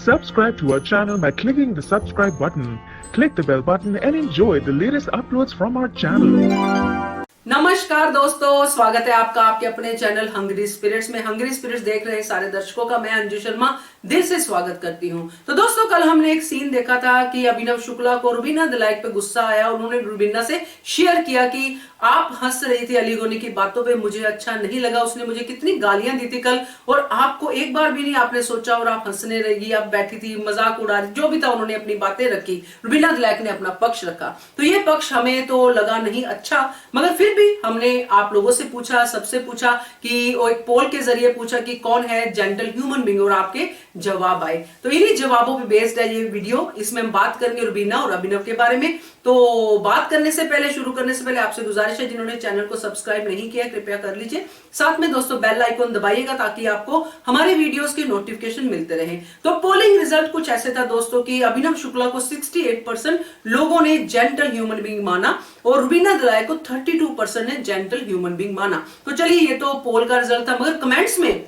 Subscribe to our channel by clicking the subscribe button. Click the bell button and enjoy the latest uploads from our channel. नमस्कार दोस्तों, स्वागत है आपका आपके अपने चैनल हंग्री स्पिरिट्स में। हंग्री स्पिरिट्स देख रहे सारे दर्शकों का मैं अंजू शर्मा दिल से स्वागत करती हूं। तो दोस्तों, कल हमने एक सीन देखा था कि अभिनव शुक्ला को रुबीना दिलाइक पे गुस्सा आया और उन्होंने रुबीना से शेयर किया कि आप हंस रही थी अली गोनी की बातों पे, मुझे अच्छा नहीं लगा, उसने मुझे कितनी गालियां दी थी कल और आपको एक बार भी नहीं आपने सोचा और आप हंसने रहेगी, आप बैठी थी, मजाक उड़ा रही, जो भी था उन्होंने अपनी बातें रखी। रुबीना दिलाइक ने अपना पक्ष रखा, तो ये पक्ष हमें तो लगा नहीं अच्छा, मगर फिर भी हमने आप लोगों से पूछा, सबसे पूछा कि वो एक पोल के जरिए पूछा कि कौन है जेंटल ह्यूमन बीइंग, और आपके जवाब आए। तो इन्हीं जवाबों पे बेस्ड है ये वीडियो। इसमें हम बात करेंगे रुबीना और अभिनव के बारे में। तो बात करने से पहले, शुरू करने से पहले आपसे गुजारिश है, जिन्होंने चैनल को सब्सक्राइब नहीं किया कृपया कर लीजिए। साथ में दोस्तों बेल आइकन दबाइएगा ताकि आपको हमारे वीडियोस के नोटिफिकेशन मिलते रहे। तो पोलिंग रिजल्ट कुछ ऐसे था दोस्तों कि अभिनव शुक्ला को 68% लोगों ने जेंटल ह्यूमन बीइंग माना और रुबीना दिलाइक को 32% ने जेंटल ह्यूमन बीइंग माना। तो चलिए, ये तो पोल का रिजल्ट था, मगर कमेंट्स में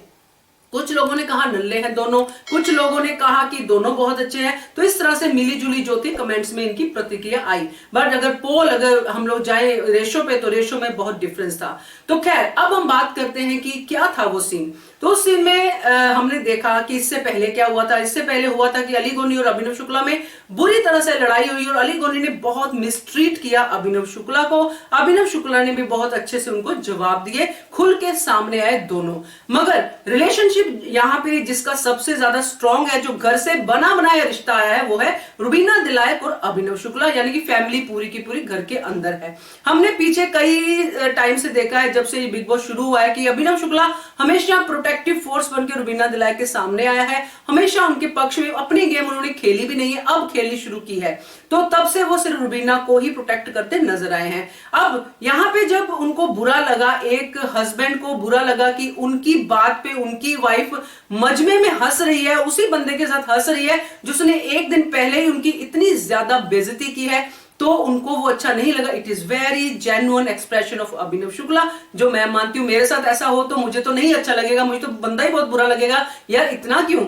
कुछ लोगों ने कहा नल्ले हैं दोनों, कुछ लोगों ने कहा कि दोनों बहुत अच्छे हैं। तो इस तरह से मिली जुली जो थी कमेंट्स में इनकी प्रतिक्रिया आई। बट अगर हम लोग जाए रेशो पे, तो रेशो में बहुत डिफरेंस था। तो खैर, अब हम बात करते हैं कि क्या था वो सीन। तो उस सीन में हमने देखा कि इससे पहले क्या हुआ था। इससे पहले हुआ था कि अली गोनी और अभिनव शुक्ला में बुरी तरह से लड़ाई हुई और अली गोनी ने बहुत मिसट्रीट किया अभिनव शुक्ला को। अभिनव शुक्ला ने भी बहुत अच्छे से उनको जवाब दिए, खुल के सामने आए दोनों। मगर रिलेशनशिप यहाँ पे जिसका सबसे ज्यादा स्ट्रॉन्ग है, जो घर से बना बनाया रिश्ता आया है, वो है रुबीना दिलाइक और अभिनव शुक्ला, यानी कि फैमिली पूरी की पूरी घर के अंदर है। हमने पीछे कई टाइम से देखा है, जब से बिग बॉस शुरू हुआ है, कि अभिनव शुक्ला हमेशा प्रोटेक्टिव फोर्स बनकर रुबीना दिलाइक के सामने आया है। हमेशा उनके पक्ष में अपनी गेम उन्होंने खेली भी नहीं है, अब खेलनी शुरू की है। तो तब से वो सिर्फ रुबीना को ही प्रोटेक्ट करते नजर आए हैं। अब यहाँ पे जब उनको बुरा लगा, एक हस्बैंड को बुरा लगा कि उनकी बात पे उनकी वाइफ मजमे में हंस रही है, उसी बंदे के साथ हंस रही है जिसने एक दिन पहले ही उनकी इतनी ज्यादा बेइज्जती की है, तो उनको वो अच्छा नहीं लगा। It is very genuine expression of Abhinav Shukla, जो मैं मानती हूं मेरे साथ ऐसा हो तो मुझे तो नहीं अच्छा लगेगा, मुझे तो बंदा ही बहुत बुरा लगेगा, यार इतना क्यों,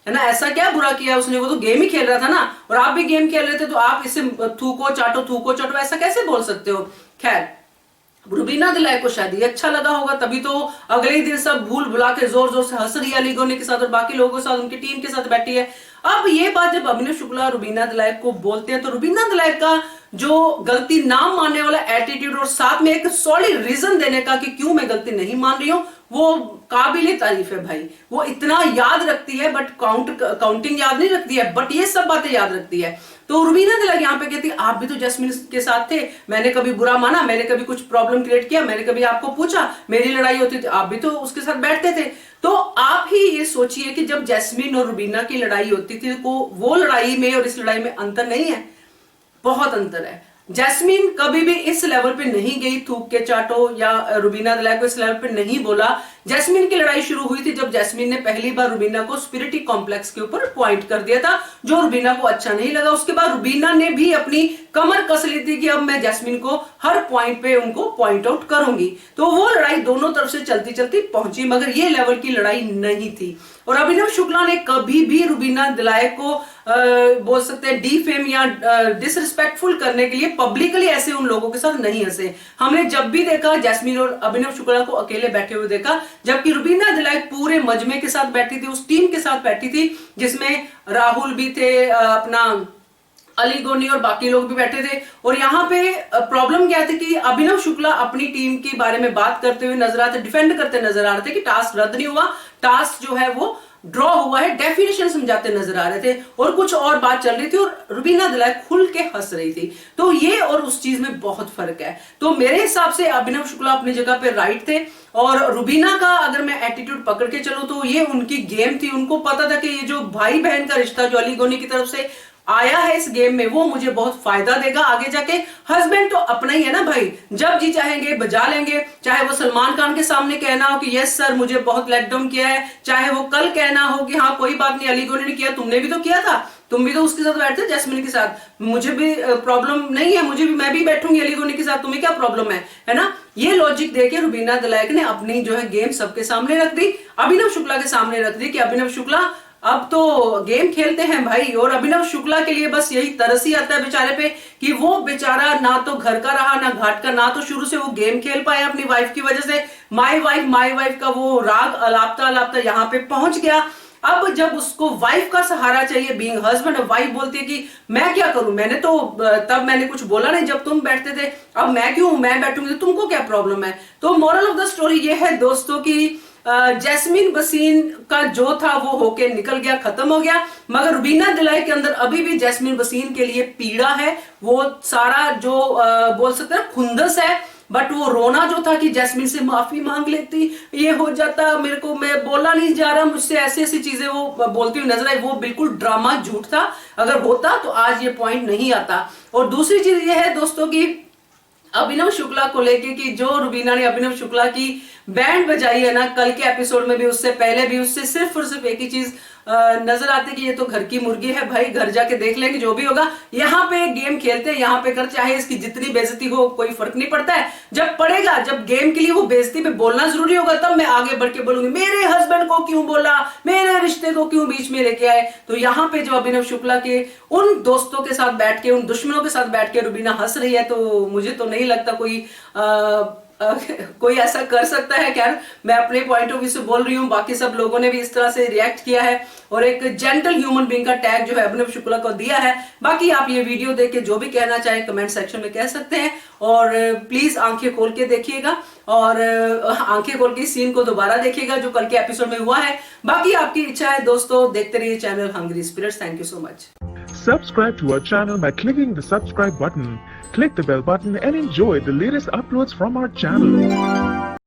है ना, ऐसा क्या बुरा किया उसने, वो तो गेम ही खेल रहा था ना, और आप भी गेम खेल रहे थे, तो आप इसे थूको चाटो ऐसा कैसे बोल सकते हो। खैर, रुबीना दिलाइक को शायद ये अच्छा लगा होगा, तभी तो अगले ही दिन सब भूल भुला के जोर जोर से हंस रही है अली गोनी के साथ और बाकी लोगों के साथ, उनकी टीम के साथ बैठी है। अब ये बात जब अभिनव शुक्ला रुबीना दिलाइक को बोलते हैं, तो रुबीना दिलाइक का जो गलती ना मानने वाला एटीट्यूड और साथ में एक सॉलिड रीजन देने का कि क्यों मैं गलती नहीं मान रही हूं, वो काबिले तारीफ है भाई। वो इतना याद रखती है, बट काउंटिंग याद नहीं रखती है, बट ये सब बातें याद रखती है। तो रुबीना दिलाइक यहाँ पे कहती है, आप भी तो जैस्मिन के साथ थे, मैंने कभी बुरा माना, मैंने कभी कुछ प्रॉब्लम क्रिएट किया, मैंने कभी आपको पूछा, मेरी लड़ाई होती थी, आप भी तो उसके साथ बैठते थे। तो आप ही ये सोचिए कि जब जैस्मिन और रुबीना की लड़ाई होती थी, वो लड़ाई में और इस लड़ाई में अंतर नहीं है, बहुत अंतर है। जैस्मिन कभी भी इस लेवल पे नहीं गई थूक के चाटो, या रुबीना दिलाइक को इस लेवल पे नहीं बोला। जैस्मिन की लड़ाई शुरू हुई थी जब जैस्मिन ने पहली बार रुबीना को स्पिरिटी कॉम्प्लेक्स के ऊपर पॉइंट कर दिया था, जो रुबीना को अच्छा नहीं लगा। उसके बाद रुबीना ने भी अपनी कमर कस ली थी कि अब मैं जैस्मिन को हर पॉइंट पे उनको पॉइंट आउट करूंगी। तो वो लड़ाई दोनों तरफ से चलती चलती पहुंची, मगर ये लेवल की लड़ाई नहीं थी। और अभिनव शुक्ला ने कभी भी रुबीना दिलाइक को बोल सकते हैं डीफेम या डिसरिस्पेक्टफुल करने के लिए पब्लिकली ऐसे उन लोगों के साथ नहीं हंसे। हमने जब भी देखा जैस्मिन और अभिनव शुक्ला को अकेले बैठे हुए देखा, जबकि रुबीना दिलाइक पूरे मजमे के साथ बैठी थी, उस टीम के साथ बैठी थी जिसमें राहुल भी थे, अपना अली गोनी और बाकी लोग भी बैठे थे। और यहाँ पे प्रॉब्लम क्या थी कि अभिनव शुक्ला अपनी टीम के बारे में बात करते हुए नजर आते, डिफेंड करते नजर आ रहे थे कि टास्क रद्द नहीं हुआ, टास्क जो है वो ड्रॉ हुआ है, डेफिनेशन समझाते नजर आ रहे थे, और कुछ और बात चल रही थी और रुबीना दिलाइक खुल के हंस रही थी। तो ये और उस चीज में बहुत फर्क है। तो मेरे हिसाब से अभिनव शुक्ला अपनी जगह पे राइट थे, और रुबीना का अगर मैं एटीट्यूड पकड़ के चलूं तो ये उनकी गेम थी। उनको पता था कि ये जो भाई बहन का रिश्ता जो अली गोनी की तरफ से आया है इस गेम में, वो मुझे बहुत फायदा देगा आगे जाके। हस्बैंड तो अपना ही है ना भाई, जब जी चाहेंगे बजा लेंगे, चाहे वो सलमान खान के सामने कहना हो कि यस सर मुझे बहुत लेट डाउन किया है, चाहे वो कल कहना हो कि हाँ कोई बात नहीं अली गोनी ने किया, तुमने भी तो किया था, तुम भी तो उसके साथ बैठते जैस्मिन के साथ, मुझे भी प्रॉब्लम नहीं है, मैं भी बैठूंगी अली गोनी के साथ, तुम्हें क्या प्रॉब्लम है ना। ये लॉजिक देके रुबीना दिलाइक ने अपनी जो है गेम सबके सामने रख दी, अभिनव शुक्ला के सामने रख दी कि अभिनव शुक्ला अब तो गेम खेलते हैं भाई। और अभिनव शुक्ला के लिए बस यही तरस ही आता है बेचारे पे कि वो बेचारा ना तो घर का रहा ना घाट का, ना तो शुरू से वो गेम खेल पाया अपनी वाइफ की वजह से। माय वाइफ का वो राग अलापता अलापता यहाँ पे पहुंच गया। अब जब उसको वाइफ का सहारा चाहिए, बीइंग हस्बैंड, वाइफ बोलती है कि मैं क्या करूं, मैंने तो तब मैंने कुछ बोला नहीं जब तुम बैठते थे, अब मैं बैठूंगी, तुमको क्या प्रॉब्लम है। तो मोरल ऑफ द स्टोरी ये है दोस्तों की जैस्मीन भसीन का जो था वो होके निकल गया, खत्म हो गया, मगर रुबीना दिलाई के अंदर अभी भी जैस्मीन भसीन के लिए पीड़ा है। वो सारा जो बोल सकते हैं खुंदस है, बट वो रोना जो था कि जैस्मीन से माफी मांग लेती, ये हो जाता, मेरे को, मैं बोला नहीं जा रहा, मुझसे ऐसी ऐसी चीजें वो बोलती हुई नजर आई, वो बिल्कुल ड्रामा झूठ था। अगर होता तो आज ये पॉइंट नहीं आता। और दूसरी चीज ये है दोस्तों की अभिनव शुक्ला को लेके कि जो रुबीना ने अभिनव शुक्ला की बैंड बजाई है ना, कल के एपिसोड में भी, उससे पहले भी, उससे सिर्फ और सिर्फ एक ही चीज नजर आती कि ये तो घर की मुर्गी है भाई, घर जाके देख लेंगे जो भी होगा, यहाँ पे गेम खेलते हैं, यहाँ पे कर, चाहे इसकी जितनी बेइज्जती हो कोई फर्क नहीं पड़ता है। जब पड़ेगा, जब गेम के लिए वो बेइज्जती पे बोलना जरूरी होगा, तब मैं आगे बढ़ के बोलूंगी मेरे हस्बैंड को क्यों बोला, मेरे रिश्ते को क्यों बीच में लेके आए। तो यहाँ पे जो अभिनव शुक्ला के उन दोस्तों के साथ बैठ के, उन दुश्मनों के साथ बैठ के रुबीना हंस रही है, तो मुझे तो नहीं लगता कोई ऐसा कर सकता है। खैर, मैं अपने पॉइंट ऑफ व्यू से बोल रही हूँ, बाकी सब लोगों ने भी इस तरह से रिएक्ट किया है और एक जेंटल ह्यूमन बीइंग का टैग जो है अभिनव शुक्ला को दिया है। बाकी आप ये वीडियो देख के जो भी कहना चाहे कमेंट सेक्शन में कह सकते हैं, और प्लीज आंखें खोल के देखिएगा और आंखें खोल के सीन को दोबारा देखिएगा जो कल के एपिसोड में हुआ है। बाकी आपकी इच्छा है दोस्तों, देखते रहिए channel Hungry Spirits. Thank you so much. Subscribe to our channel by clicking the subscribe button. Click the bell button and enjoy the latest uploads from our channel.